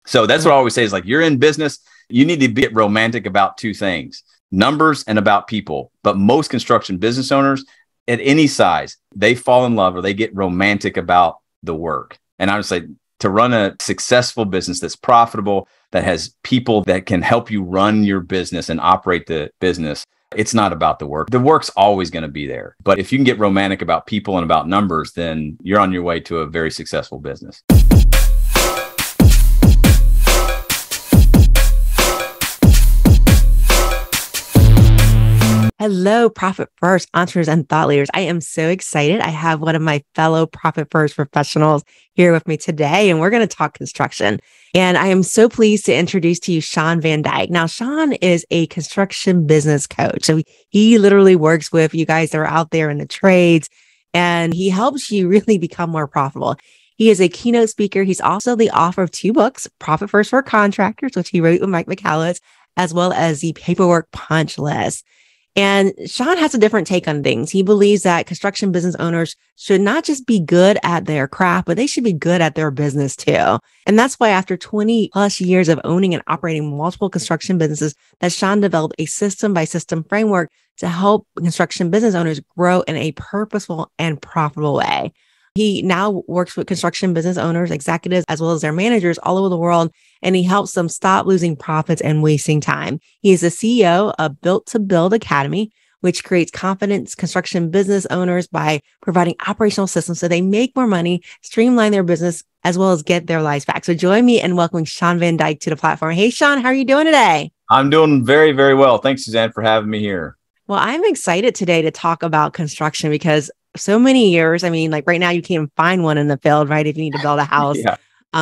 So that's what I always say is like, you're in business, you need to get romantic about two things, numbers and about people. But most construction business owners at any size, they fall in love or they get romantic about the work. And I would say to run a successful business that's profitable, that has people that can help you run your business and operate the business, it's not about the work. The work's always going to be there. But if you can get romantic about people and about numbers, then you're on your way to a very successful business. Hello, Profit First entrepreneurs and thought leaders. I am so excited. I have one of my fellow Profit First professionals here with me today, and we're going to talk construction. And I am so pleased to introduce to you Shawn Van Dyke. Now, Shawn is a construction business coach. So he literally works with you guys that are out there in the trades, and he helps you really become more profitable. He is a keynote speaker. He's also the author of 2 books, Profit First for Contractors, which he wrote with Mike McCallum, as well as the Paperwork Punch List. And Shawn has a different take on things. He believes that construction business owners should not just be good at their craft, but they should be good at their business too. And that's why after 20 plus years of owning and operating multiple construction businesses, that Shawn developed a system by system framework to help construction business owners grow in a purposeful and profitable way. He now works with construction business owners, executives, as well as their managers all over the world, and he helps them stop losing profits and wasting time. He is the CEO of Built to Build Academy, which creates confidence construction business owners by providing operational systems so they make more money, streamline their business, as well as get their lives back. So join me in welcoming Shawn Van Dyke to the platform. Hey, Shawn, how are you doing today? I'm doing very, very well. Thanks, Susanne, for having me here. Well, I'm excited today to talk about construction because so many years, I mean, like right now you can't find one in the field, right? If you need to build a house. Yeah.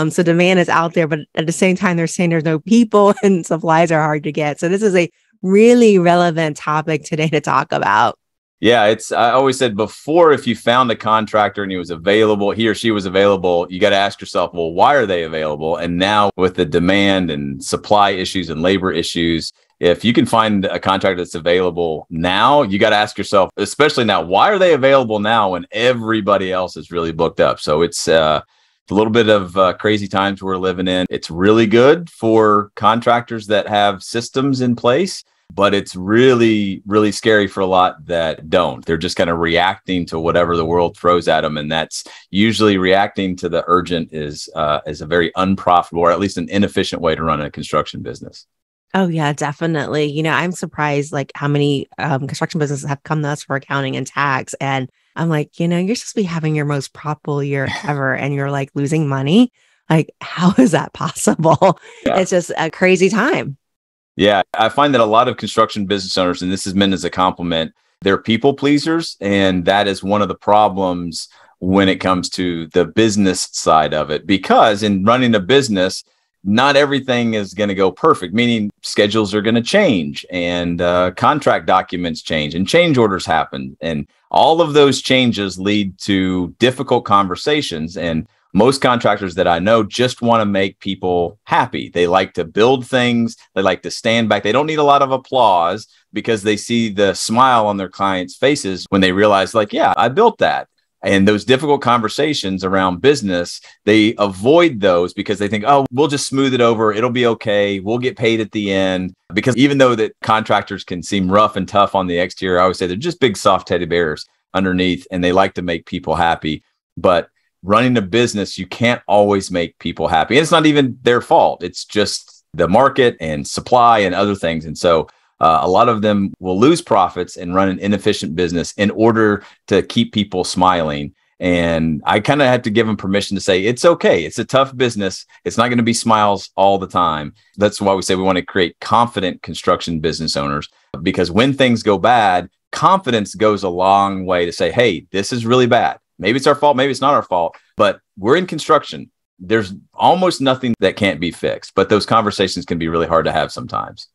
So demand is out there, but at the same time, they're saying there's no people and supplies are hard to get. So this is a really relevant topic today to talk about. Yeah, I always said before, if you found a contractor and he was available, he or she was available, you got to ask yourself, well, why are they available? And now with the demand and supply issues and labor issues, if you can find a contractor that's available now, you got to ask yourself, especially now, why are they available now when everybody else is really booked up? So it's a little bit of crazy times we're living in. It's really good for contractors that have systems in place, but it's really, really scary for a lot that don't. They're just kind of reacting to whatever the world throws at them. And that's usually reacting to the urgent is a very unprofitable or at least an inefficient way to run a construction business. Oh, yeah, definitely. You know, I'm surprised like how many construction businesses have come to us for accounting and tax. And I'm like, you know, you're supposed to be having your most profitable year ever and you're like losing money. Like, how is that possible? Yeah. It's just a crazy time. Yeah, I find that a lot of construction business owners, and this is meant as a compliment, they're people pleasers. And that is one of the problems when it comes to the business side of it, because in running a business, not everything is going to go perfect, meaning schedules are going to change and contract documents change and change orders happen. And all of those changes lead to difficult conversations. And most contractors that I know just want to make people happy. They like to build things. They like to stand back. They don't need a lot of applause because they see the smile on their clients' faces when they realize like, yeah, I built that. And those difficult conversations around business, they avoid those because they think, oh, we'll just smooth it over. It'll be okay. We'll get paid at the end. Because even though that contractors can seem rough and tough on the exterior, I always say they're just big, soft teddy bears underneath, and they like to make people happy. But running a business, you can't always make people happy. And it's not even their fault. It's just the market and supply and other things. And so a lot of them will lose profits and run an inefficient business in order to keep people smiling. And I kind of had to give them permission to say, it's okay. It's a tough business. It's not going to be smiles all the time. That's why we say we want to create confident construction business owners, because when things go bad, confidence goes a long way to say, hey, this is really bad. Maybe it's our fault. Maybe it's not our fault, but we're in construction. There's almost nothing that can't be fixed, but those conversations can be really hard to have sometimes.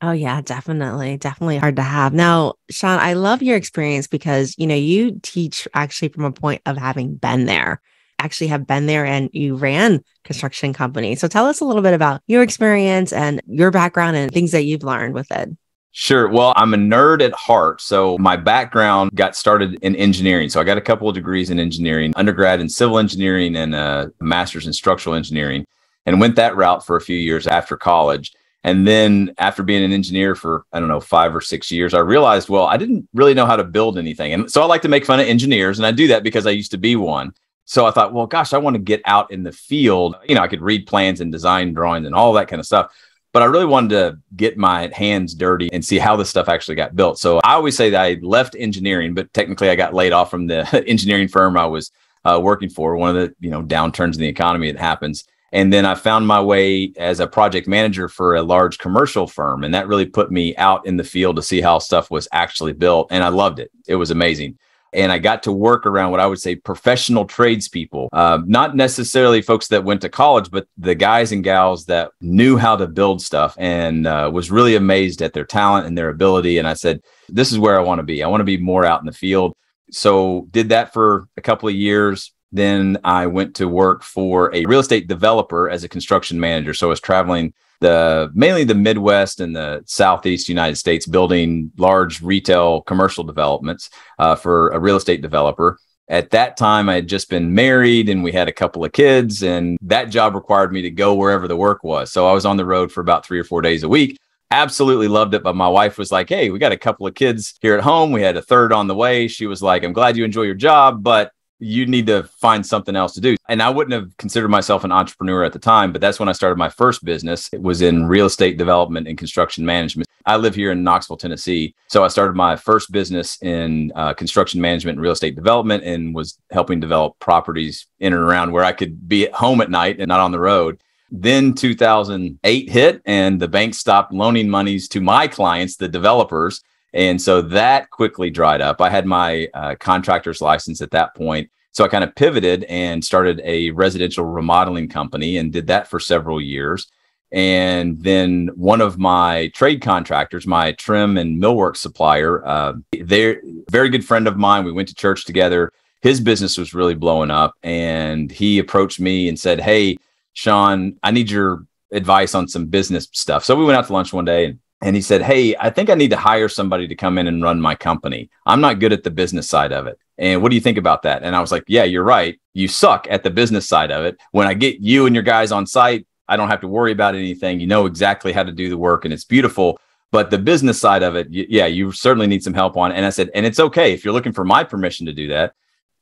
Oh, yeah, definitely. Definitely hard to have. Now, Shawn, I love your experience because, you know, you teach actually from a point of having been there, actually have been there and you ran construction companies. So tell us a little bit about your experience and your background and things that you've learned with it. Sure. Well, I'm a nerd at heart. So my background got started in engineering. So I got a couple of degrees in engineering, undergrad in civil engineering and a master's in structural engineering. and went that route for a few years after college. And then after being an engineer for, 5 or 6 years, I realized, well, I didn't really know how to build anything. And so I like to make fun of engineers, and I do that because I used to be one. So I thought, well, gosh, I want to get out in the field. I could read plans and design drawings and all that kind of stuff. But I really wanted to get my hands dirty and see how this stuff actually got built. So I always say that I left engineering, but technically I got laid off from the engineering firm I was working for, one of the downturns in the economy that happens. And then I found my way as a project manager for a large commercial firm. And that really put me out in the field to see how stuff was actually built. And I loved it. It was amazing. And I got to work around what I would say professional tradespeople, not necessarily folks that went to college, but the guys and gals that knew how to build stuff, and was really amazed at their talent and their ability. And I said, this is where I want to be. I want to be more out in the field. So did that for a couple of years. Then I went to work for a real estate developer as a construction manager. So I was traveling mainly the Midwest and the Southeast United States, building large retail commercial developments for a real estate developer. At that time, I had just been married and we had a couple of kids, and that job required me to go wherever the work was. So I was on the road for about 3 or 4 days a week. Absolutely loved it. But my wife was like, hey, we got a couple of kids here at home. We had a third on the way. She was like, I'm glad you enjoy your job, but you need to find something else to do. And I wouldn't have considered myself an entrepreneur at the time, but that's when I started my first business. It was in real estate development and construction management. I live here in Knoxville, Tennessee. So I started my first business in construction management and real estate development, and was helping develop properties in and around where I could be at home at night and not on the road. Then 2008 hit, and the bank stopped loaning monies to my clients, the developers. And so that quickly dried up. I had my contractor's license at that point. So I kind of pivoted and started a residential remodeling company and did that for several years. And then one of my trade contractors, my trim and millwork supplier, they're a very good friend of mine. We went to church together. His business was really blowing up. And he approached me and said, hey, Shawn, I need your advice on some business stuff. So we went out to lunch one day, and he said, hey, I think I need to hire somebody to come in and run my company. I'm not good at the business side of it. And what do you think about that? And I was like, yeah, you're right. You suck at the business side of it. When I get you and your guys on site, I don't have to worry about anything. You know exactly how to do the work, and it's beautiful. But the business side of it, yeah, you certainly need some help on. And I said, and it's okay if you're looking for my permission to do that.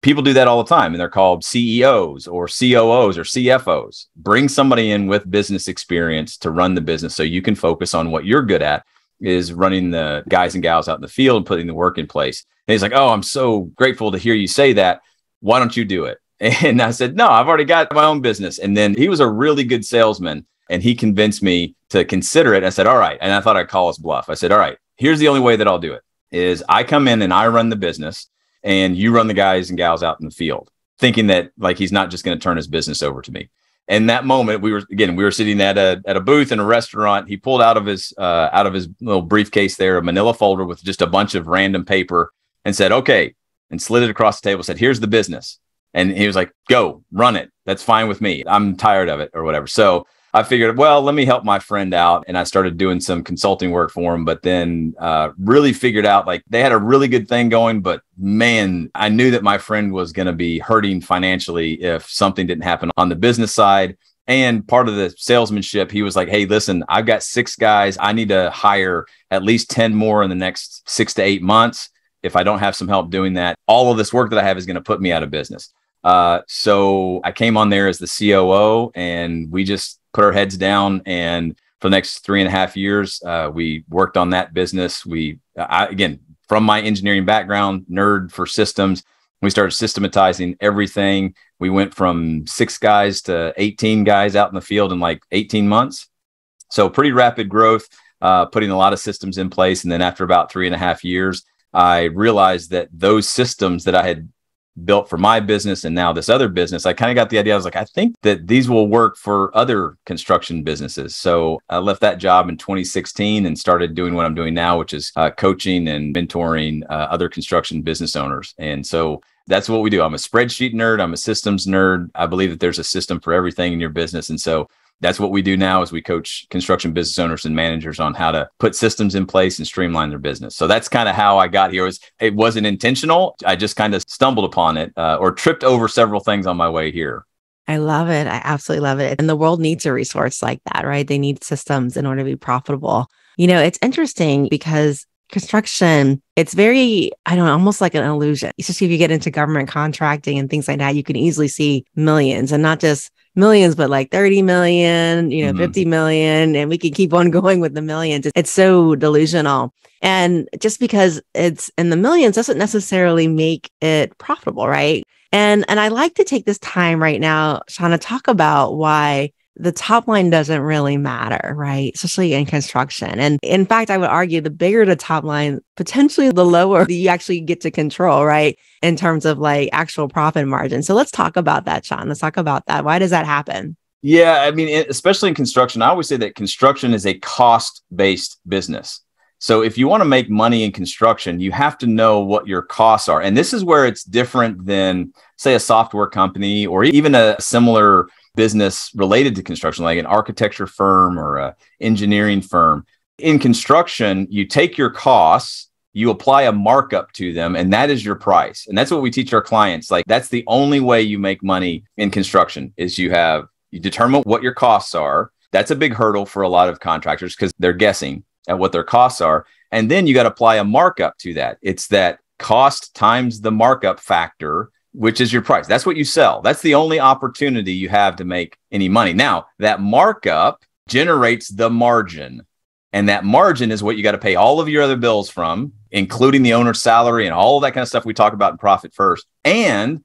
People do that all the time, and they're called CEOs or COOs or CFOs. Bring somebody in with business experience to run the business so you can focus on what you're good at, is running the guys and gals out in the field and putting the work in place. And he's like, oh, I'm so grateful to hear you say that. Why don't you do it? And I said, no, I've already got my own business. And then he was a really good salesman, and he convinced me to consider it. I said, all right. And I thought I'd call his bluff. I said, all right, here's the only way that I'll do it is I come in and I run the business, and you run the guys and gals out in the field, thinking that like he's not just going to turn his business over to me. And that moment, we were sitting at a booth in a restaurant. He pulled out of his little briefcase there a manila folder with just a bunch of random paper and said, okay, and slid it across the table, said, here's the business. And he was like, go run it. That's fine with me. I'm tired of it or whatever. So I figured, well, let me help my friend out. And I started doing some consulting work for him, but then really figured out like they had a really good thing going. But man, I knew that my friend was going to be hurting financially if something didn't happen on the business side. And part of the salesmanship, he was like, hey, listen, I've got 6 guys. I need to hire at least 10 more in the next 6 to 8 months. If I don't have some help doing that, all of this work that I have is going to put me out of business. So I came on there as the COO, and we just put our heads down. And for the next 3.5 years, we worked on that business. Again, from my engineering background, nerd for systems, we started systematizing everything. We went from 6 guys to 18 guys out in the field in like 18 months. So pretty rapid growth, putting a lot of systems in place. And then after about 3.5 years, I realized that those systems that I had built for my business and now this other business, I kind of got the idea. I was like, I think that these will work for other construction businesses. So I left that job in 2016 and started doing what I'm doing now, which is coaching and mentoring other construction business owners. And so that's what we do. I'm a spreadsheet nerd. I'm a systems nerd. I believe that there's a system for everything in your business. And so that's what we do now is we coach construction business owners and managers on how to put systems in place and streamline their business. So that's kind of how I got here. It wasn't intentional. I just kind of stumbled upon it or tripped over several things on my way here. I love it. I absolutely love it. And the world needs a resource like that, right? They need systems in order to be profitable. It's interesting because construction, it's very, I don't know, almost like an illusion. Especially if you get into government contracting and things like that, you can easily see millions and not just millions, but like 30 million, 50 million, and we can keep on going with the millions. It's so delusional. And just because it's in the millions doesn't necessarily make it profitable, right? And I like to take this time right now, Shawn, to talk about why the top line doesn't really matter, right? Especially in construction. And in fact, I would argue the bigger the top line, potentially the lower you actually get to control, right? In terms of like actual profit margin. So let's talk about that, Shawn. Let's talk about that. Why does that happen? Yeah, I mean, especially in construction, I always say that construction is a cost-based business. So if you want to make money in construction, you have to know what your costs are. And this is where it's different than, say, a software company or even a similar business related to construction, like an architecture firm or an engineering firm. In construction, you take your costs, you apply a markup to them, and that is your price. And that's what we teach our clients. Like, that's the only way you make money in construction is you determine what your costs are. That's a big hurdle for a lot of contractors because they're guessing at what their costs are. And then you got to apply a markup to that. It's that cost times the markup factor, which is your price. That's what you sell. That's the only opportunity you have to make any money. Now, that markup generates the margin. And that margin is what you got to pay all of your other bills from, including the owner's salary and all of that kind of stuff we talk about in Profit First. And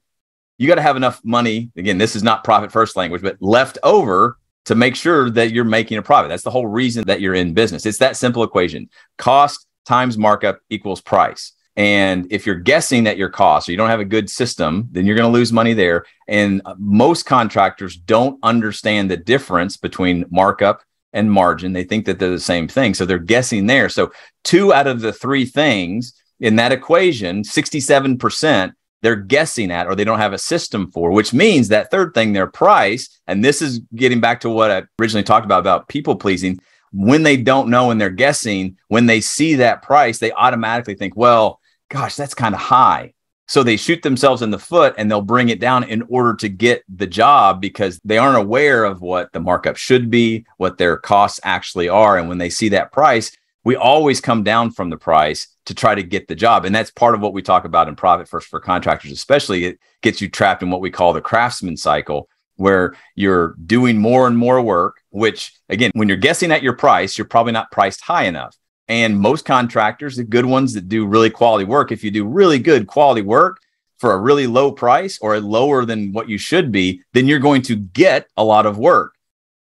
you got to have enough money. Again, this is not Profit First language, but left over to make sure that you're making a profit. That's the whole reason that you're in business. It's that simple equation. Cost times markup equals price. And if you're guessing at your cost or you don't have a good system, then you're going to lose money there. And most contractors don't understand the difference between markup and margin. They think that they're the same thing. So they're guessing there. So 2 out of the 3 things in that equation, 67%, they're guessing at, or they don't have a system for, which means that third thing, their price. And this is getting back to what I originally talked about people pleasing. When they don't know and they're guessing, when they see that price, they automatically think, well, gosh, that's kind of high. So they shoot themselves in the foot and they'll bring it down in order to get the job because they aren't aware of what the markup should be, what their costs actually are. And when they see that price, we always come down from the price to try to get the job. And that's part of what we talk about in Profit First for contractors, especially. It gets you trapped in what we call the craftsman cycle, where you're doing more and more work, which again, when you're guessing at your price, you're probably not priced high enough. And most contractors, the good ones that do really quality work, if you do really good quality work for a really low price or lower than what you should be, then you're going to get a lot of work.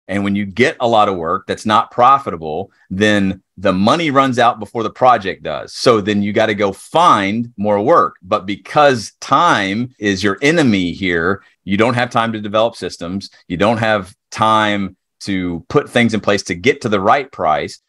And when you get a lot of work that's not profitable, then the money runs out before the project does. So then you got to go find more work. But because time is your enemy here, you don't have time to develop systems. You don't have time to put things in place to get to the right price.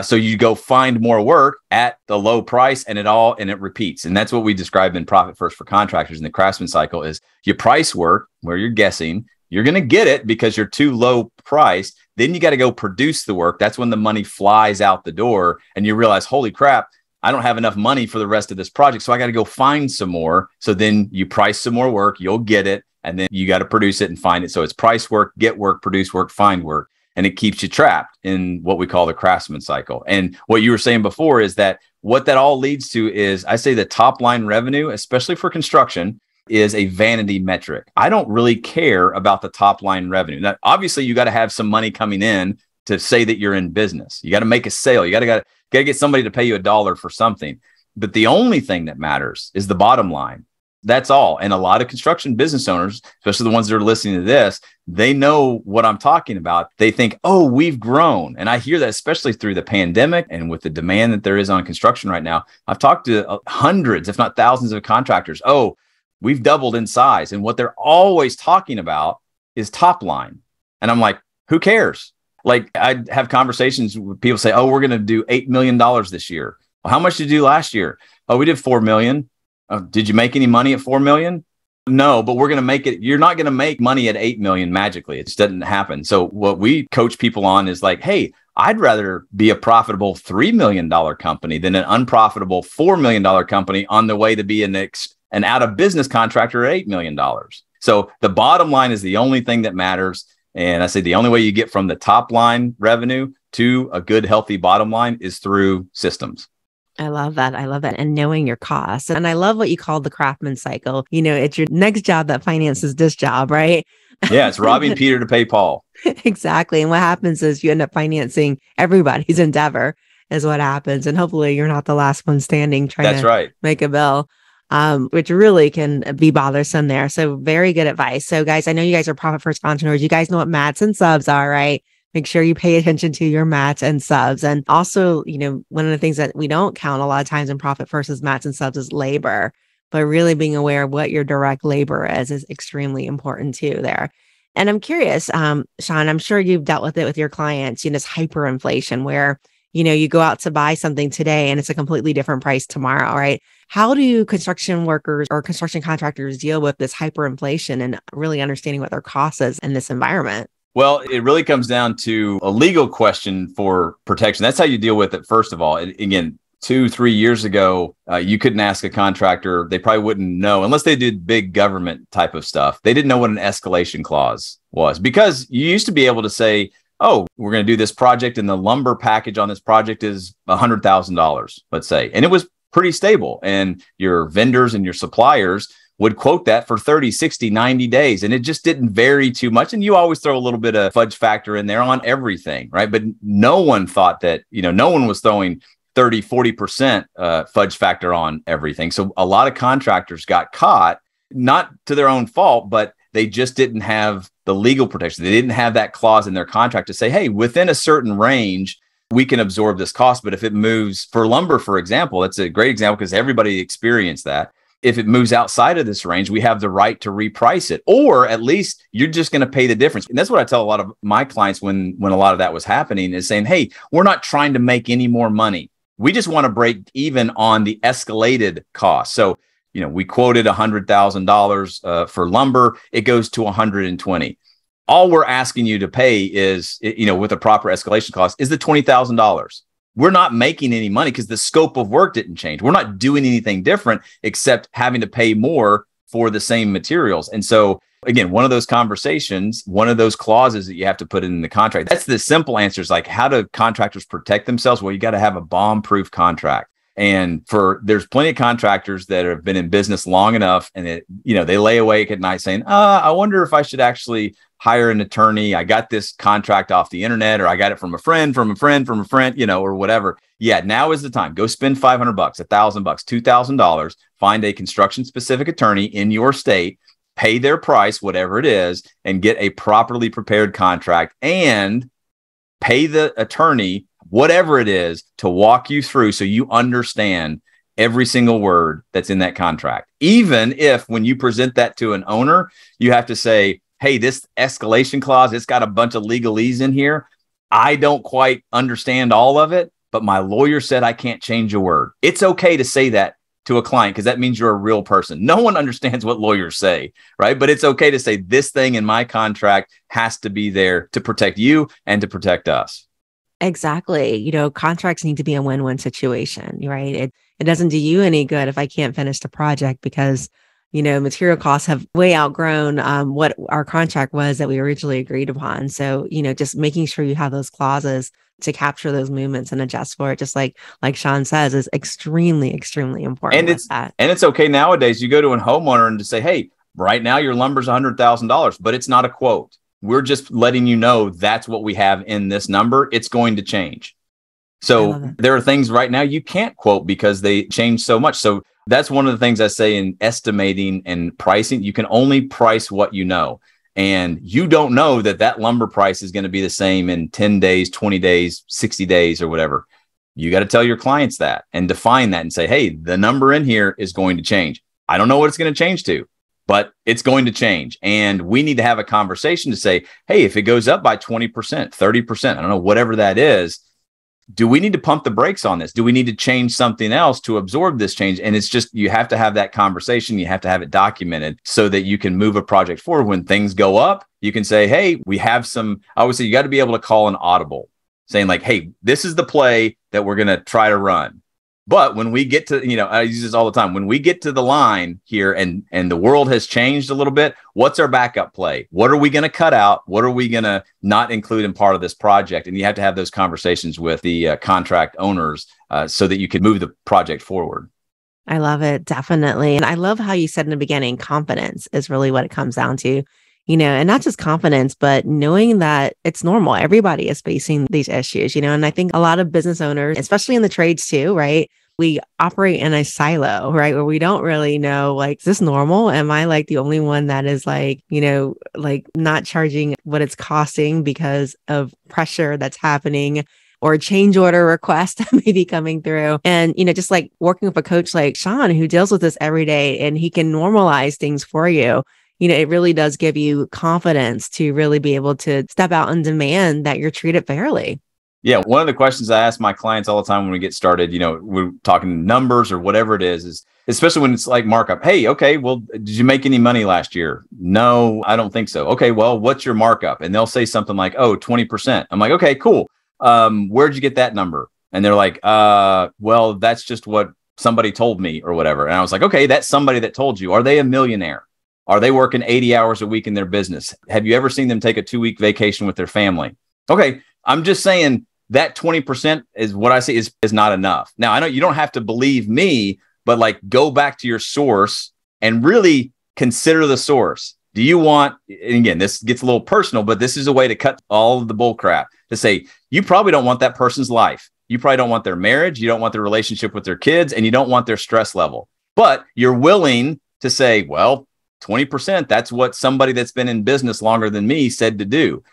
So you go find more work at the low price and it repeats. And that's what we described in Profit First for contractors in the craftsman cycle is you price work where you're guessing. You're going to get it because you're too low priced. Then you got to go produce the work. That's when the money flies out the door and you realize, holy crap, I don't have enough money for the rest of this project. So I got to go find some more. So then you price some more work, you'll get it. And then you got to produce it and find it. So it's price work, get work, produce work, find work. And it keeps you trapped in what we call the craftsman cycle. And what you were saying before is that what that all leads to is, I say the top line revenue, especially for construction, is a vanity metric. I don't really care about the top line revenue. Now, obviously, you got to have some money coming in to say that you're in business. You got to make a sale. You got to get somebody to pay you $1 for something. But the only thing that matters is the bottom line. That's all. And a lot of construction business owners, especially the ones that are listening to this, they know what I'm talking about. They think, oh, we've grown. And I hear that especially through the pandemic and with the demand that there is on construction right now. I've talked to hundreds, if not thousands of contractors. Oh, we've doubled in size. And what they're always talking about is top line. And I'm like, who cares? Like I have conversations with people say, oh, we're going to do $8 million this year. Well, how much did you do last year? Oh, we did 4 million. Did you make any money at 4 million? No, but we're going to make it. You're not going to make money at 8 million magically. It just doesn't happen. So what we coach people on is like, hey, I'd rather be a profitable $3 million company than an unprofitable $4 million company on the way to be an out of business contractor at $8 million. So the bottom line is the only thing that matters. And I say the only way you get from the top line revenue to a good, healthy bottom line is through systems. I love that. I love that. And knowing your costs. And I love what you call the craftsman cycle. It's your next job that finances this job, right? Yeah, it's robbing Peter to pay Paul. Exactly. And what happens is you end up financing everybody's endeavor is what happens. And hopefully you're not the last one standing trying to make a bill, which really can be bothersome there. So very good advice. So guys, I know you guys are profit first entrepreneurs. You guys know what mats and subs are, right? Make sure you pay attention to your mats and subs. And also, one of the things that we don't count a lot of times in profit first is mats and subs is labor, but really being aware of what your direct labor is extremely important too there. And I'm curious, Shawn, I'm sure you've dealt with it with your clients, this hyperinflation where, you go out to buy something today and it's a completely different price tomorrow, right? How do construction workers or construction contractors deal with this hyperinflation and really understanding what their cost is in this environment? Well, it really comes down to a legal question for protection. That's how you deal with it, first of all. Again, 2-3 years ago, you couldn't ask a contractor. They probably wouldn't know, unless they did big government type of stuff. They didn't know what an escalation clause was, because you used to be able to say, oh, we're going to do this project and the lumber package on this project is $100,000, let's say. And it was pretty stable. And your vendors and your suppliers would quote that for 30, 60, 90 days. And it just didn't vary too much. And you always throw a little bit of fudge factor in there on everything, right? But no one thought that, no one was throwing 30, 40% fudge factor on everything. So a lot of contractors got caught, not to their own fault, but they just didn't have the legal protection. They didn't have that clause in their contract to say, hey, within a certain range, we can absorb this cost. But if it moves for lumber, for example, that's a great example because everybody experienced that. If it moves outside of this range, we have the right to reprice it, or at least you're just going to pay the difference. And that's what I tell a lot of my clients when a lot of that was happening, is saying, hey, we're not trying to make any more money. We just want to break even on the escalated cost. So, we quoted $100,000 for lumber. It goes to 120. All we're asking you to pay is, with a proper escalation cost, is the $20,000. We're not making any money because the scope of work didn't change. We're not doing anything different except having to pay more for the same materials. And so, again, one of those conversations, one of those clauses that you have to put in the contract. That's the simple answer, is like, how do contractors protect themselves? Well, you got to have a bomb-proof contract. And there's plenty of contractors that have been in business long enough, and they lay awake at night saying, I wonder if I should actually hire an attorney. I got this contract off the internet, or I got it from a friend, or whatever. Yeah, now is the time. Go spend $500, $1,000, $2,000, find a construction specific attorney in your state, pay their price, whatever it is, and get a properly prepared contract, and pay the attorney whatever it is to walk you through so you understand every single word that's in that contract. Even if when you present that to an owner, you have to say, hey, this escalation clause, it's got a bunch of legalese in here. I don't quite understand all of it, but my lawyer said I can't change a word. It's okay to say that to a client because that means you're a real person. No one understands what lawyers say, right? But it's okay to say this thing in my contract has to be there to protect you and to protect us. Exactly. Contracts need to be a win-win situation, right? It doesn't do you any good if I can't finish the project because, material costs have way outgrown what our contract was that we originally agreed upon. So, just making sure you have those clauses to capture those movements and adjust for it, just like Shawn says, is extremely, extremely important. And it's okay nowadays. You go to a homeowner and to say, hey, right now your lumber's $100,000, but it's not a quote. We're just letting you know that's what we have in this number. It's going to change. So there are things right now you can't quote because they change so much. So that's one of the things I say in estimating and pricing. You can only price what you know. And you don't know that lumber price is going to be the same in 10 days, 20 days, 60 days, or whatever. You got to tell your clients that and define that and say, hey, the number in here is going to change. I don't know what it's going to change to, but it's going to change. And we need to have a conversation to say, hey, if it goes up by 20%, 30%, I don't know, whatever that is, do we need to pump the brakes on this? Do we need to change something else to absorb this change? And it's just, you have to have that conversation. You have to have it documented so that you can move a project forward. When things go up, you can say, hey, we have some, I would say you got to be able to call an audible saying like, hey, this is the play that we're going to try to run. But when we get to, I use this all the time. When we get to the line here and the world has changed a little bit, what's our backup play? What are we going to cut out? What are we going to not include in part of this project? And you have to have those conversations with the contract owners so that you can move the project forward. I love it. Definitely. And I love how you said in the beginning, confidence is really what it comes down to. And not just confidence, but knowing that it's normal. Everybody is facing these issues, and I think a lot of business owners, especially in the trades too, right? We operate in a silo, right? Where we don't really know, like, is this normal? Am I like the only one that is like, not charging what it's costing because of pressure that's happening or a change order request that may be coming through? And, just like working with a coach like Shawn, who deals with this every day and he can normalize things for you. It really does give you confidence to really be able to step out and demand that you're treated fairly. Yeah. One of the questions I ask my clients all the time when we get started, we're talking numbers or whatever it is especially when it's like markup. Hey, okay, well, did you make any money last year? No, I don't think so. Okay, well, what's your markup? And they'll say something like, 20%. I'm like, okay, cool. Where'd you get that number? And they're like, well, that's just what somebody told me or whatever. And I was like, okay, that's somebody that told you. Are they a millionaire? Are they working 80 hours a week in their business? Have you ever seen them take a 2-week vacation with their family? Okay, I'm just saying that 20% is what I say is not enough. Now, I know you don't have to believe me, but like go back to your source and really consider the source. Do you want, and again, this gets a little personal, but this is a way to cut all of the bull crap to say, you probably don't want that person's life. You probably don't want their marriage. You don't want their relationship with their kids, and you don't want their stress level. But you're willing to say, well, 20%, that's what somebody that's been in business longer than me said to do.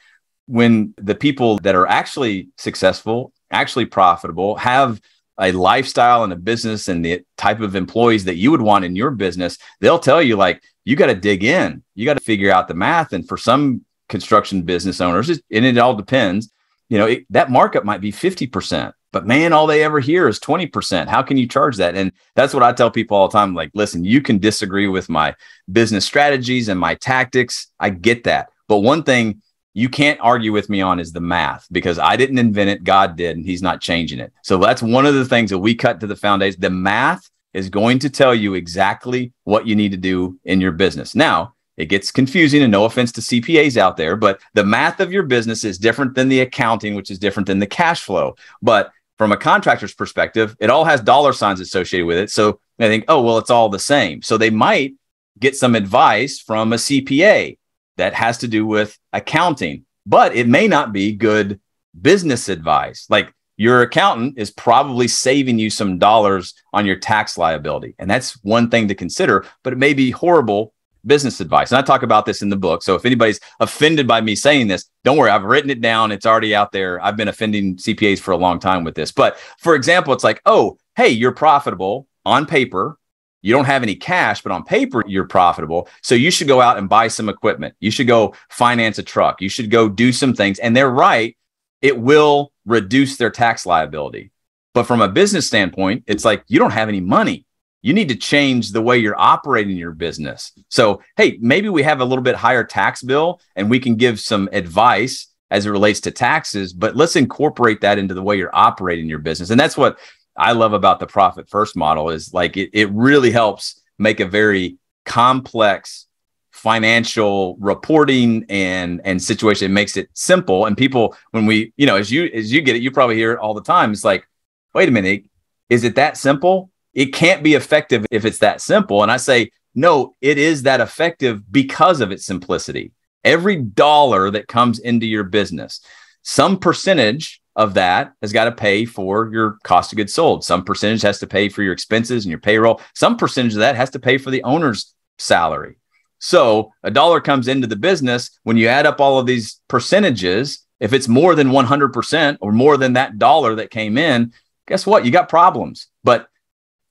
When the people that are actually successful, actually profitable, have a lifestyle and a business and the type of employees that you would want in your business, they'll tell you, like, you got to dig in. You got to figure out the math. And for some construction business owners, and it all depends, that markup might be 50%. But man, all they ever hear is 20%. How can you charge that? And that's what I tell people all the time. Like, listen, you can disagree with my business strategies and my tactics. I get that. But one thing you can't argue with me on is the math, because I didn't invent it. God did, and he's not changing it. So that's one of the things that we cut to the foundation. The math is going to tell you exactly what you need to do in your business. Now, it gets confusing, and no offense to CPAs out there, but the math of your business is different than the accounting, which is different than the cash flow. But from a contractor's perspective, it all has dollar signs associated with it. So I think, oh, well, it's all the same. So they might get some advice from a CPA that has to do with accounting, but it may not be good business advice. Like, your accountant is probably saving you some dollars on your tax liability. And that's one thing to consider, but it may be horrible business advice. And I talk about this in the book. So if anybody's offended by me saying this, don't worry, I've written it down. It's already out there. I've been offending CPAs for a long time with this. But for example, it's like, oh, hey, you're profitable on paper. You don't have any cash, but on paper, you're profitable. So you should go out and buy some equipment. You should go finance a truck. You should go do some things. And they're right. It will reduce their tax liability. But from a business standpoint, it's like, you don't have any money. You need to change the way you're operating your business. So, hey, maybe we have a little bit higher tax bill and we can give some advice as it relates to taxes, but let's incorporate that into the way you're operating your business. And that's what I love about the Profit First model, is like, it really helps make a very complex financial reporting and situation. It makes it simple. And people, when we, as you get it, you probably hear it all the time. It's like, wait a minute, is it that simple? It can't be effective if it's that simple. And I say, no, it is that effective because of its simplicity. Every dollar that comes into your business, some percentage of that has got to pay for your cost of goods sold. Some percentage has to pay for your expenses and your payroll. Some percentage of that has to pay for the owner's salary. So a dollar comes into the business. When you add up all of these percentages, if it's more than 100% or more than that dollar that came in, guess what? You got problems. But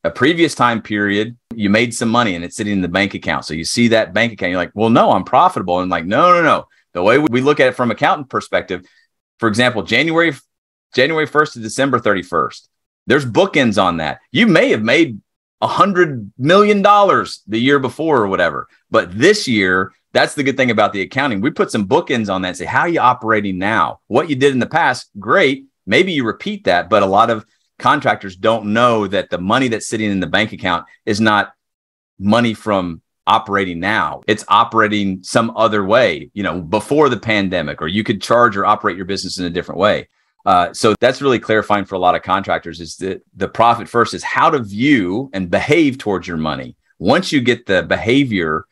a previous time period, you made some money and it's sitting in the bank account. So you see that bank account, you're like, well, no, I'm profitable. And like, no. The way we look at it from accountant perspective, for example, January 1st to December 31st, there's bookends on that. You may have made $100 million the year before or whatever, but this year, that's the good thing about the accounting. We put some bookends on that and say, how are you operating now? What you did in the past, great. Maybe you repeat that, but a lot of contractors don't know that the money that's sitting in the bank account is not money from operating now. It's operating some other way, before the pandemic, or you could charge or operate your business in a different way. So that's really clarifying for a lot of contractors, is that the profit first is how to view and behave towards your money. Once you get the behavior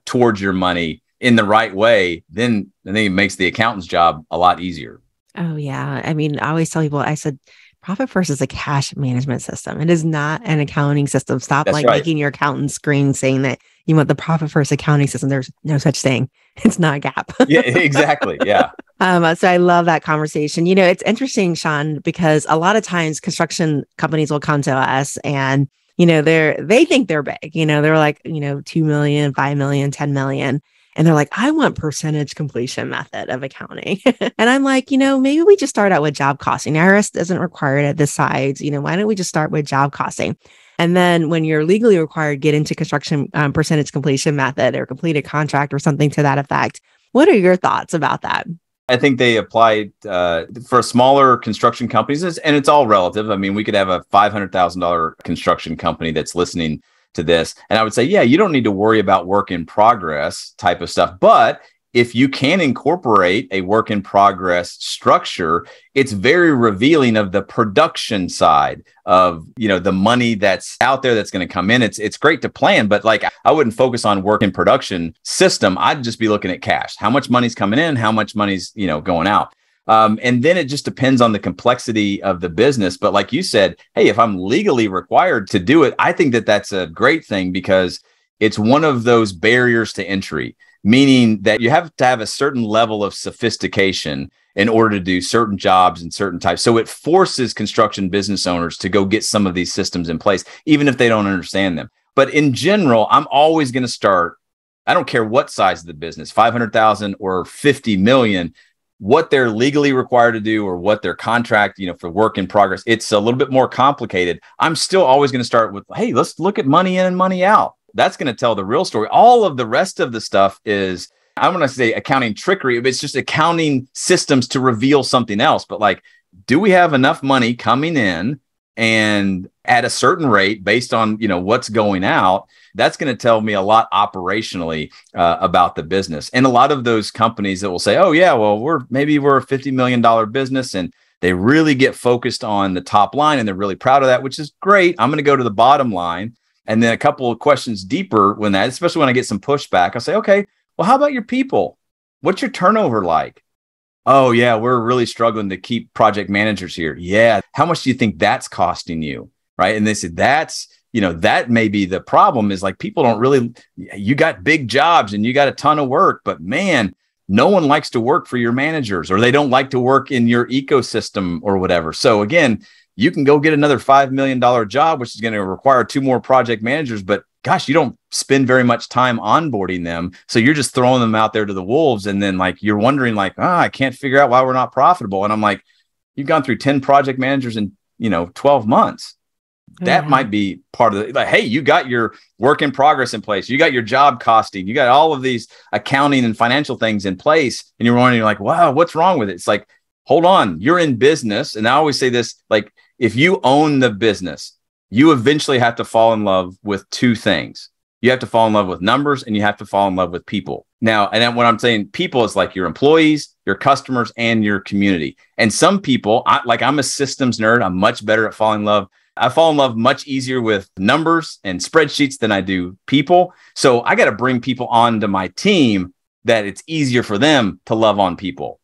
towards your money in the right way, then I think it makes the accountant's job a lot easier. Oh, yeah. I mean, I always tell people, I said, Profit First is a cash management system. It is not an accounting system. Stop That's right. making your accountant scream saying that you want the Profit First accounting system. There's no such thing. It's not a gap. Yeah, exactly. Yeah. So I love that conversation. It's interesting, Shawn, because a lot of times construction companies will come to us and, they think they're big, they're like, 2 million, 5 million, 10 million. And they're like, I want percentage completion method of accounting. And I'm like, maybe we just start out with job costing. IRS doesn't require it at this size. Why don't we just start with job costing? And then when you're legally required, get into construction percentage completion method or complete a contract or something to that effect. What are your thoughts about that? I think they apply for smaller construction companies, and it's all relative. I mean, we could have a $500,000 construction company that's listening to this, and I would say, yeah, you don't need to worry about work in progress type of stuff. But if you can incorporate a work in progress structure, it's very revealing of the production side of, the money that's out there that's going to come in. It's great to plan, but I wouldn't focus on work in production system. I'd just be looking at cash. How much money's coming in, how much money's, going out. And then it just depends on the complexity of the business. But like you said, hey, if I'm legally required to do it, I think that that's a great thing, because it's one of those barriers to entry, meaning that you have to have a certain level of sophistication in order to do certain jobs and certain types. So it forces construction business owners to go get some of these systems in place, even if they don't understand them. But in general, I'm always going to start, I don't care what size of the business, 500,000 or 50 million, what they're legally required to do or what their contract, for work in progress, it's a little bit more complicated. I'm still always going to start with, hey, let's look at money in and money out. That's going to tell the real story. All of the rest of the stuff is, I don't want to say accounting trickery, but it's just accounting systems to reveal something else. But do we have enough money coming in and at a certain rate based on, what's going out? That's going to tell me a lot operationally about the business. And a lot of those companies that will say, oh yeah, well, we're a $50 million business, and they really get focused on the top line and they're really proud of that, which is great. I'm going to go to the bottom line. And then a couple of questions deeper when that, especially when I get some pushback, I'll say, okay, well, how about your people? What's your turnover like? Oh yeah, we're really struggling to keep project managers here. Yeah. How much do you think that's costing you? Right. And they said, that may be the problem, is people don't really, you got big jobs and you got a ton of work, but man, no one likes to work for your managers, or they don't like to work in your ecosystem or whatever. So again, you can go get another $5 million job, which is going to require 2 more project managers, but gosh, you don't spend very much time onboarding them. So you're just throwing them out there to the wolves. And then you're wondering I can't figure out why we're not profitable. And I'm like, you've gone through 10 project managers in, 12 months. That might be part of it. Hey, you got your work in progress in place. You got your job costing. You got all of these accounting and financial things in place. And you're wondering wow, what's wrong with it? It's hold on, you're in business. And I always say this, if you own the business, you eventually have to fall in love with 2 things. You have to fall in love with numbers, and you have to fall in love with people. Now, and then when I'm saying people, is your employees, your customers, and your community. And some people, I'm a systems nerd. I'm much better at falling in love. I fall in love much easier with numbers and spreadsheets than I do people. So I got to bring people onto my team that it's easier for them to love on people.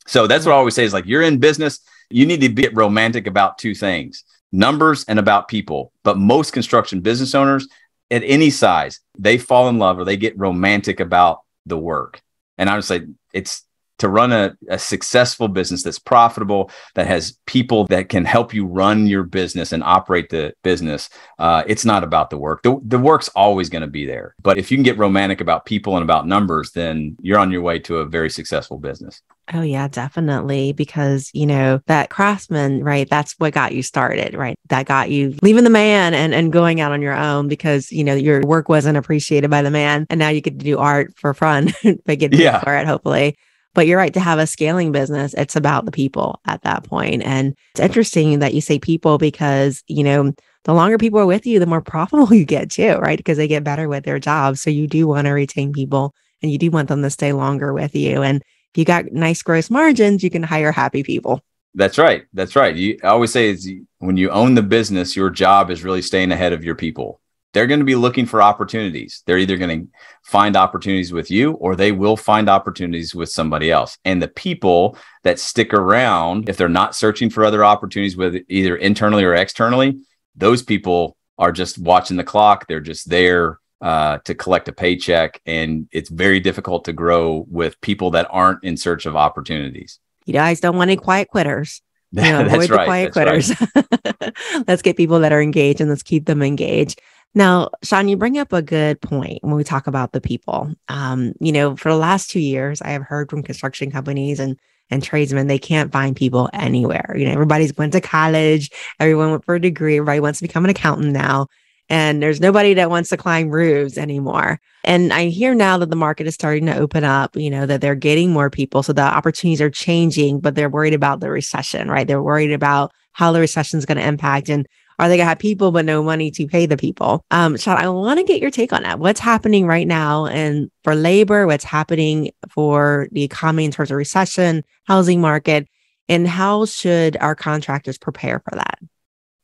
So that's what I always say is you're in business, you need to be romantic about 2 things, numbers and about people. But most construction business owners at any size, they fall in love or they get romantic about the work. And I would say it's to run a successful business that's profitable, that has people that can help you run your business and operate the business. It's not about the work. The work's always going to be there. But if you can get romantic about people and about numbers, then you're on your way to a very successful business. Oh yeah, definitely. Because, that craftsman, right? That's what got you started, right? That got you leaving the man and going out on your own because, your work wasn't appreciated by the man. And now you get to do art for fun, but get paid for it, hopefully. But you're right, to have a scaling business, it's about the people at that point. And it's interesting that you say people because, the longer people are with you, the more profitable you get too, right? Because they get better with their jobs. So you do want to retain people and you do want them to stay longer with you. And if you got nice gross margins, you can hire happy people. That's right. That's right. I always say is when you own the business, your job is really staying ahead of your people. They're going to be looking for opportunities. They're either going to find opportunities with you or they will find opportunities with somebody else. And the people that stick around, if they're not searching for other opportunities with either internally or externally, those people are just watching the clock. They're just there to collect a paycheck. And it's very difficult to grow with people that aren't in search of opportunities. You guys don't want any quiet quitters. That's avoid the quiet quitters. Right. Let's get people that are engaged and let's keep them engaged. Now, Shawn, you bring up a good point when we talk about the people. For the last 2 years, I have heard from construction companies and tradesmen, they can't find people anywhere. Everybody's went to college, everyone went for a degree, everybody wants to become an accountant now. And there's nobody that wants to climb roofs anymore. And I hear now that the market is starting to open up, that they're getting more people. So the opportunities are changing, but they're worried about the recession, right? They're worried about how the recession is going to impact. And are they going to have people, but no money to pay the people? Shawn, I want to get your take on that. What's happening right now and for labor, what's happening for the economy in terms of recession, housing market, and how should our contractors prepare for that?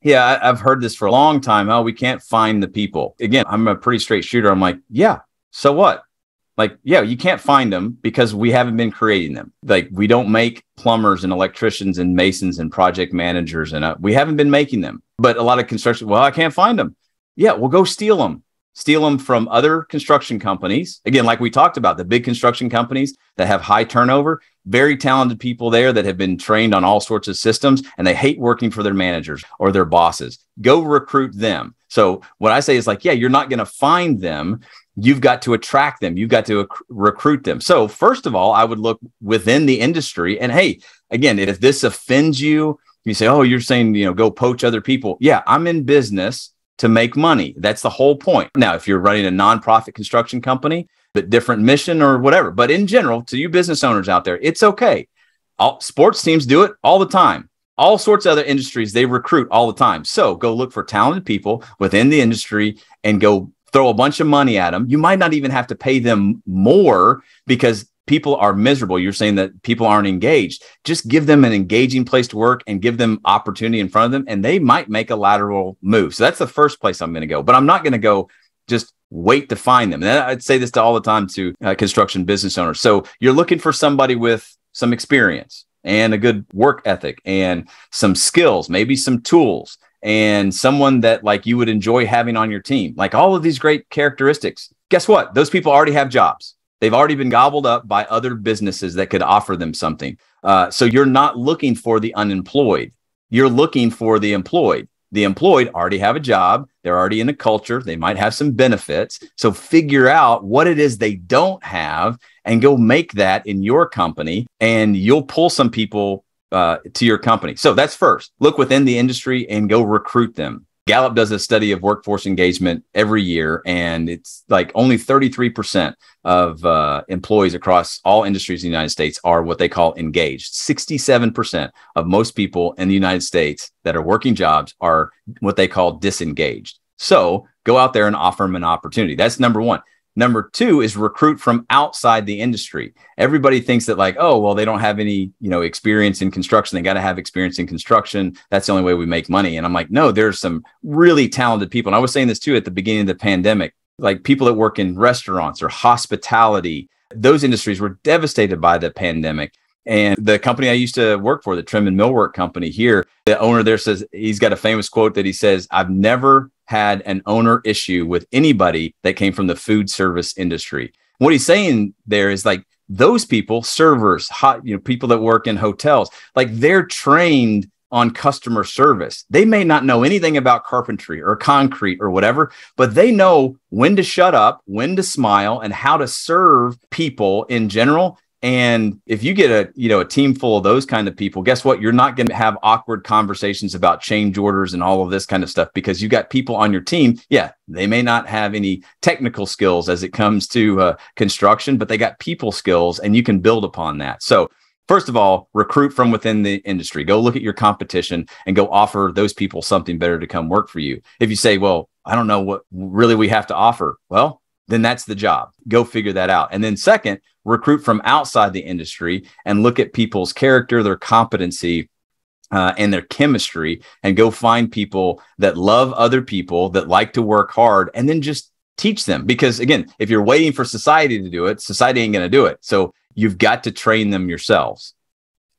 Yeah, I've heard this for a long time. Oh, we can't find the people. Again, I'm a pretty straight shooter. I'm like, yeah, so what? Like, yeah, you can't find them because we haven't been creating them. Like, we don't make plumbers and electricians and masons and project managers, and we haven't been making them. But a lot of construction, well, I can't find them. Yeah, well, go steal them. Steal them from other construction companies. Again, like we talked about, the big construction companies that have high turnover, very talented people there that have been trained on all sorts of systems, and they hate working for their managers or their bosses. Go recruit them. So what I say is like, yeah, you're not going to find them. You've got to attract them. You've got to recruit them. So first of all, I would look within the industry. And hey, again, if this offends you, you say, oh, you're saying, go poach other people. Yeah, I'm in business to make money. That's the whole point. Now, if you're running a nonprofit construction company, but different mission or whatever, but in general, to you business owners out there, it's okay. Sports teams do it all the time. All sorts of other industries, they recruit all the time. So go look for talented people within the industry and go throw a bunch of money at them. You might not even have to pay them more because people are miserable. You're saying that people aren't engaged. Just give them an engaging place to work and give them opportunity in front of them, and they might make a lateral move. So that's the first place I'm going to go. But I'm not going to go just wait to find them. And I'd say this to all the time to construction business owners. So you're looking for somebody with some experience and a good work ethic and some skills, maybe some tools, and someone that like you would enjoy having on your team. Like all of these great characteristics. Guess what? Those people already have jobs. They've already been gobbled up by other businesses that could offer them something. So you're not looking for the unemployed. You're looking for the employed. The employed already have a job. They're already in a culture. They might have some benefits. So figure out what it is they don't have and go make that in your company, and you'll pull some people to your company. So that's first. Look within the industry and go recruit them. Gallup does a study of workforce engagement every year, and it's like only 33% of employees across all industries in the United States are what they call engaged. 67% of most people in the United States that are working jobs are what they call disengaged. So go out there and offer them an opportunity. That's number one. Number two is recruit from outside the industry. Everybody thinks that like, oh, well, they don't have any, experience in construction. They got to have experience in construction. That's the only way we make money. And I'm like, no, there's some really talented people. And I was saying this too at the beginning of the pandemic, like people that work in restaurants or hospitality. Those industries were devastated by the pandemic. And the company I used to work for, the trim and millwork company here, the owner there says, he's got a famous quote that he says, I've never had an owner issue with anybody that came from the food service industry. What he's saying there is like those people, servers, people that work in hotels, like they're trained on customer service. They may not know anything about carpentry or concrete or whatever, but they know when to shut up, when to smile, and how to serve people in general. And if you get a team full of those kind of people, guess what? You're not going to have awkward conversations about change orders and all of this kind of stuff, because you got people on your team. Yeah, they may not have any technical skills as it comes to construction, but they got people skills, and you can build upon that. So first of all, recruit from within the industry. Go look at your competition and go offer those people something better to come work for you. If you say, well, I don't know what really we have to offer, well, then that's the job. Go figure that out. And then second, recruit from outside the industry and look at people's character, their competency, and their chemistry, and go find people that love other people, that like to work hard, and then just teach them. Because again, if you're waiting for society to do it, society ain't going to do it. So you've got to train them yourselves.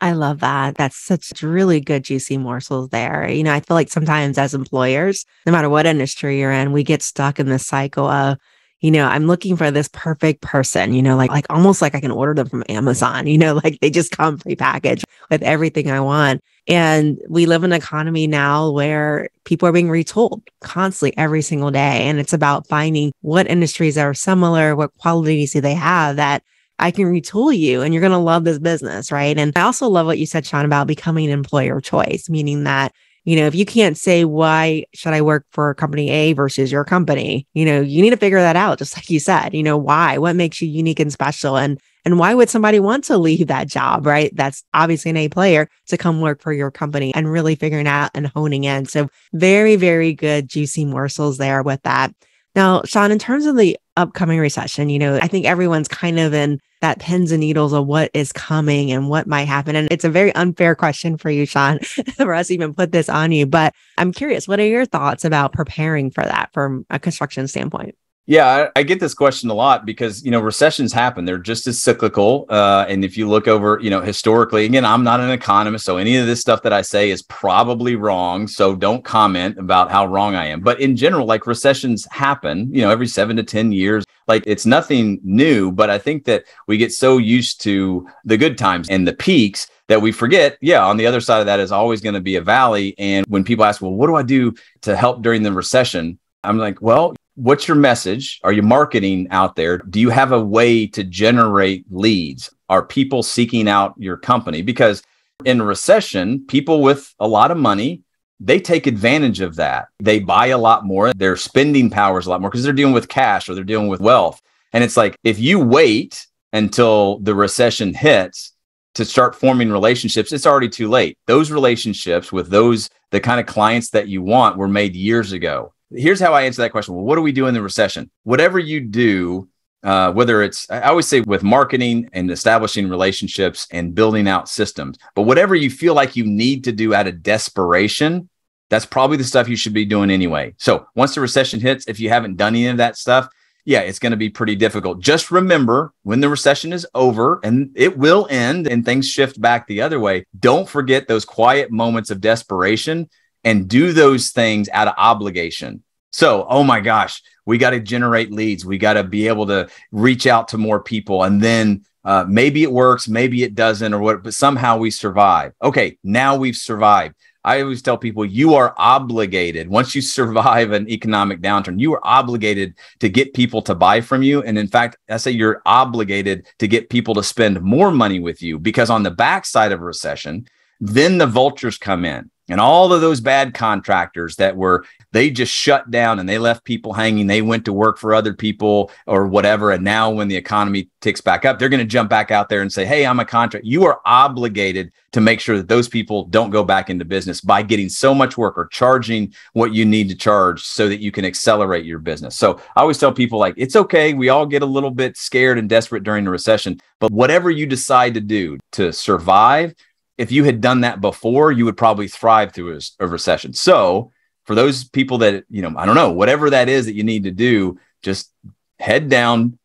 I love that. That's such really good, juicy morsels there. I feel like sometimes as employers, no matter what industry you're in, we get stuck in this cycle of, I'm looking for this perfect person, like almost like I can order them from Amazon, like they just come prepackaged with everything I want. And we live in an economy now where people are being retooled constantly every single day. And it's about finding what industries are similar, what qualities do they have that I can retool you and you're going to love this business, right? And I also love what you said, Shawn, about becoming an employer of choice, meaning that if you can't say, why should I work for company A versus your company, you need to figure that out. Just like you said, why, what makes you unique and special, and why would somebody want to leave that job, right? That's obviously an A player to come work for your company, and really figuring out and honing in. So very, very good, juicy morsels there with that. Now, Shawn, in terms of the upcoming recession, I think everyone's kind of in that pins and needles of what is coming and what might happen. And it's a very unfair question for you, Shawn, for us to even put this on you. But I'm curious, what are your thoughts about preparing for that from a construction standpoint? Yeah, I get this question a lot because, recessions happen. They're just as cyclical. And if you look over, historically, again, I'm not an economist, so any of this stuff that I say is probably wrong. So don't comment about how wrong I am. But in general, like recessions happen, every 7 to 10 years. Like it's nothing new, but I think that we get so used to the good times and the peaks that we forget, on the other side of that is always going to be a valley. And when people ask, well, what do I do to help during the recession? I'm like, well, what's your message? Are you marketing out there? Do you have a way to generate leads? Are people seeking out your company? Because in a recession, people with a lot of money, they take advantage of that. They buy a lot more. Their spending power is a lot more because they're dealing with cash or they're dealing with wealth. And it's like, if you wait until the recession hits to start forming relationships, it's already too late. Those relationships with the kind of clients that you want were made years ago. Here's how I answer that question. Well, what do we do in the recession? Whatever you do, whether it's, I always say with marketing and establishing relationships and building out systems, but whatever you feel like you need to do out of desperation, that's probably the stuff you should be doing anyway. So once the recession hits, if you haven't done any of that stuff, it's going to be pretty difficult. Just remember, when the recession is over, and it will end and things shift back the other way, don't forget those quiet moments of desperation and do those things out of obligation. So, oh my gosh, we got to generate leads. We got to be able to reach out to more people. And then maybe it works, maybe it doesn't, or what, but somehow we survive. Okay, now we've survived. I always tell people, you are obligated. Once you survive an economic downturn, you are obligated to get people to buy from you. And in fact, I say you're obligated to get people to spend more money with you, because on the backside of a recession, then the vultures come in. And all of those bad contractors they just shut down and they left people hanging. They went to work for other people or whatever. And now when the economy ticks back up, they're going to jump back out there and say, hey, I'm a contractor. You are obligated to make sure that those people don't go back into business by getting so much work or charging what you need to charge so that you can accelerate your business. So I always tell people, like, it's okay. We all get a little bit scared and desperate during the recession, but whatever you decide to do to survive, if you had done that before, you would probably thrive through a recession. So for those people that, I don't know, whatever that is that you need to do, just head down,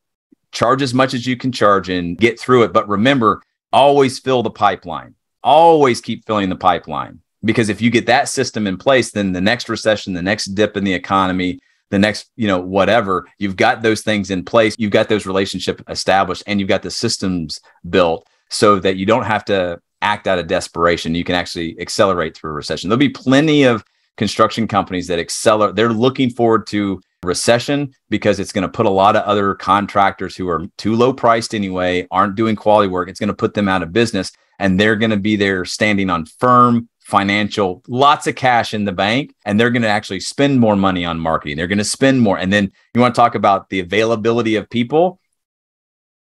charge as much as you can charge and get through it. But remember, always fill the pipeline. Always keep filling the pipeline. Because if you get that system in place, then the next recession, the next dip in the economy, the next, whatever, you've got those things in place. You've got those relationships established and you've got the systems built so that you don't have to act out of desperation. You can actually accelerate through a recession. There'll be plenty of construction companies that accelerate. They're looking forward to recession because it's going to put a lot of other contractors who are too low priced anyway, aren't doing quality work. It's going to put them out of business, and they're going to be there standing on firm financial, lots of cash in the bank, and they're going to actually spend more money on marketing. They're going to spend more. And then you want to talk about the availability of people.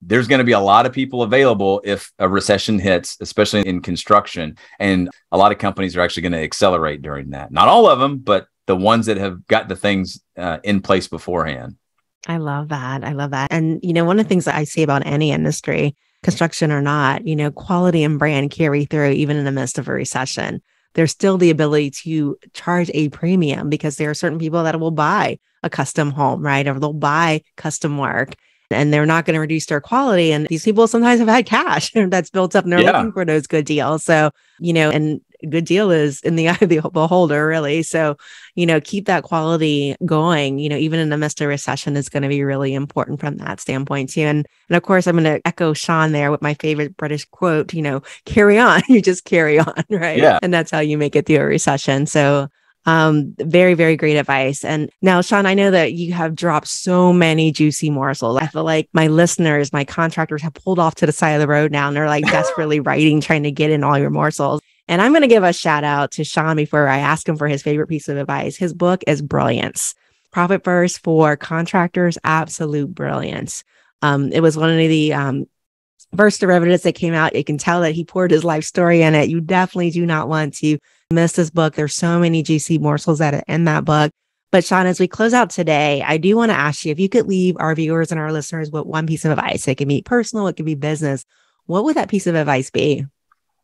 There's going to be a lot of people available if a recession hits, especially in construction. And a lot of companies are actually going to accelerate during that. Not all of them, but the ones that have got the things in place beforehand. I love that. I love that. And, one of the things that I see about any industry, construction or not, quality and brand carry through even in the midst of a recession. There's still the ability to charge a premium because there are certain people that will buy a custom home, right? Or they'll buy custom work. And they're not going to reduce their quality. And these people sometimes have had cash that's built up and they're looking for those good deals. So, and good deal is in the eye of the beholder, really. So, keep that quality going, even in the midst of recession is going to be really important from that standpoint too. And of course, I'm going to echo Shawn there with my favorite British quote, carry on, you just carry on, right? Yeah. And that's how you make it through a recession. So, very, very great advice. And now, Shawn, I know that you have dropped so many juicy morsels. I feel like my listeners, my contractors have pulled off to the side of the road now and they're like desperately writing, trying to get in all your morsels. And I'm going to give a shout out to Shawn before I ask him for his favorite piece of advice. His book is brilliance. Profit First for Contractors, absolute brilliance. It was one of the first derivatives that came out. You can tell that he poured his life story in it. You definitely do not want to miss this book. There's so many juicy morsels that are in that book. But Shawn, as we close out today, I do want to ask you if you could leave our viewers and our listeners with one piece of advice. It can be personal, it can be business. What would that piece of advice be?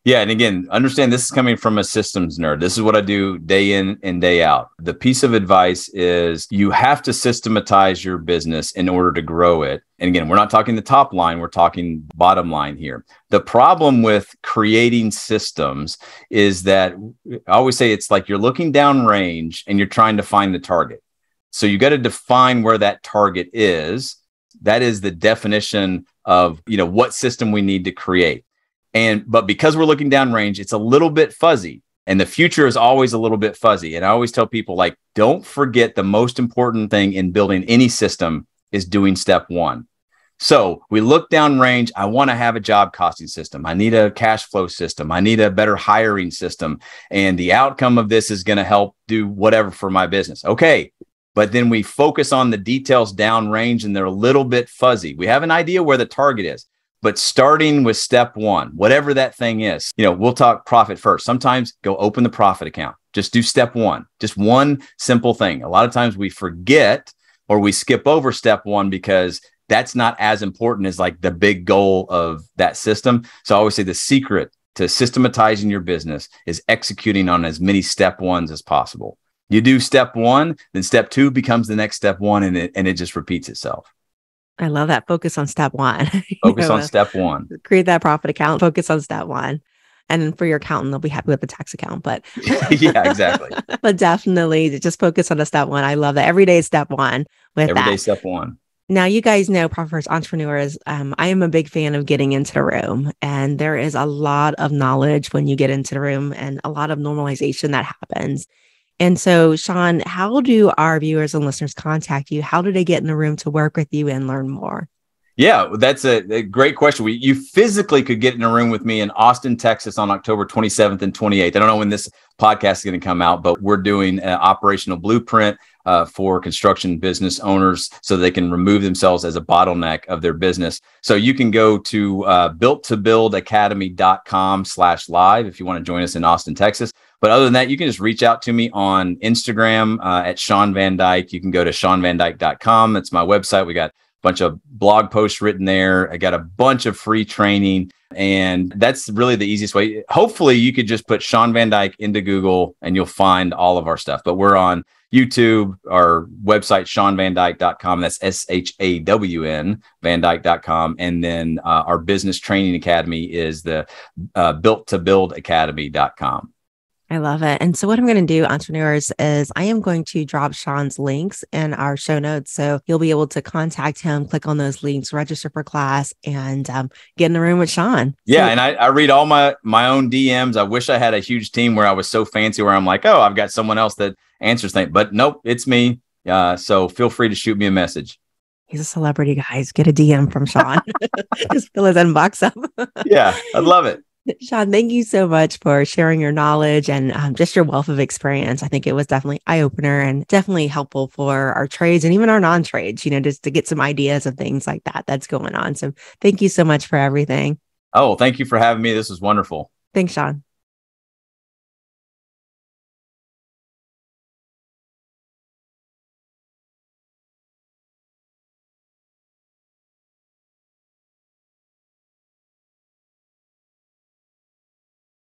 Yeah. And again, understand this is coming from a systems nerd. This is what I do day in and day out. The piece of advice is you have to systematize your business in order to grow it. And again, we're not talking the top line, we're talking bottom line here. The problem with creating systems is that I always say it's like you're looking down range and you're trying to find the target. So you got to define where that target is. That is the definition of, what system we need to create. But because we're looking downrange, it's a little bit fuzzy, and the future is always a little bit fuzzy. And I always tell people, don't forget the most important thing in building any system is doing step one. So we look downrange. I want to have a job costing system. I need a cash flow system. I need a better hiring system. And the outcome of this is going to help do whatever for my business. Okay. But then we focus on the details downrange and they're a little bit fuzzy. We have an idea where the target is. But starting with step one, whatever that thing is, we'll talk profit first. Sometimes go open the profit account. Just do step one, just one simple thing. A lot of times we forget or we skip over step one because that's not as important as the big goal of that system. So I always say the secret to systematizing your business is executing on as many step ones as possible. You do step one, then step two becomes the next step one, and it just repeats itself. I love that. Focus on step one. Focus on step one. Create that profit account. Focus on step one. And for your accountant, they'll be happy with the tax account. But yeah, exactly. But definitely just focus on the step one. I love that. Every day is step one with that. Every day step one. Now, you guys know, Profit First entrepreneurs, I am a big fan of getting into the room. And there is a lot of knowledge when you get into the room and a lot of normalization that happens. And so, Shawn, how do our viewers and listeners contact you? How do they get in the room to work with you and learn more? Yeah, that's a great question. You physically could get in a room with me in Austin, Texas on October 27th and 28th. I don't know when this podcast is going to come out, but we're doing an operational blueprint for construction business owners so they can remove themselves as a bottleneck of their business. So you can go to builttobuildacademy.com/live if you want to join us in Austin, Texas. But other than that, you can just reach out to me on Instagram at Shawn Van Dyke. You can go to ShawnVanDyke.com. That's my website. We got a bunch of blog posts written there. I got a bunch of free training, and that's really the easiest way. Hopefully, you could just put Shawn Van Dyke into Google and you'll find all of our stuff. But we're on YouTube, our website, ShawnVanDyke.com. That's SHAWN, VanDyke.com. And then our business training academy is the builttobuildacademy.com. I love it. And so what I'm going to do, entrepreneurs, is I am going to drop Shawn's links in our show notes. So you'll be able to contact him, click on those links, register for class, and get in the room with Shawn. Yeah. And I read all my own DMs. I wish I had a huge team where I was so fancy where I'm like, oh, I've got someone else that answers things. But nope, it's me. So feel free to shoot me a message. He's a celebrity, guys. Get a DM from Shawn. Just fill his inbox up. Yeah, I'd love it. Shawn, thank you so much for sharing your knowledge and just your wealth of experience. I think it was definitely eye-opener and definitely helpful for our trades and even our non-trades, just to get some ideas of things like that that's going on. So thank you so much for everything. Oh, thank you for having me. This was wonderful. Thanks, Shawn.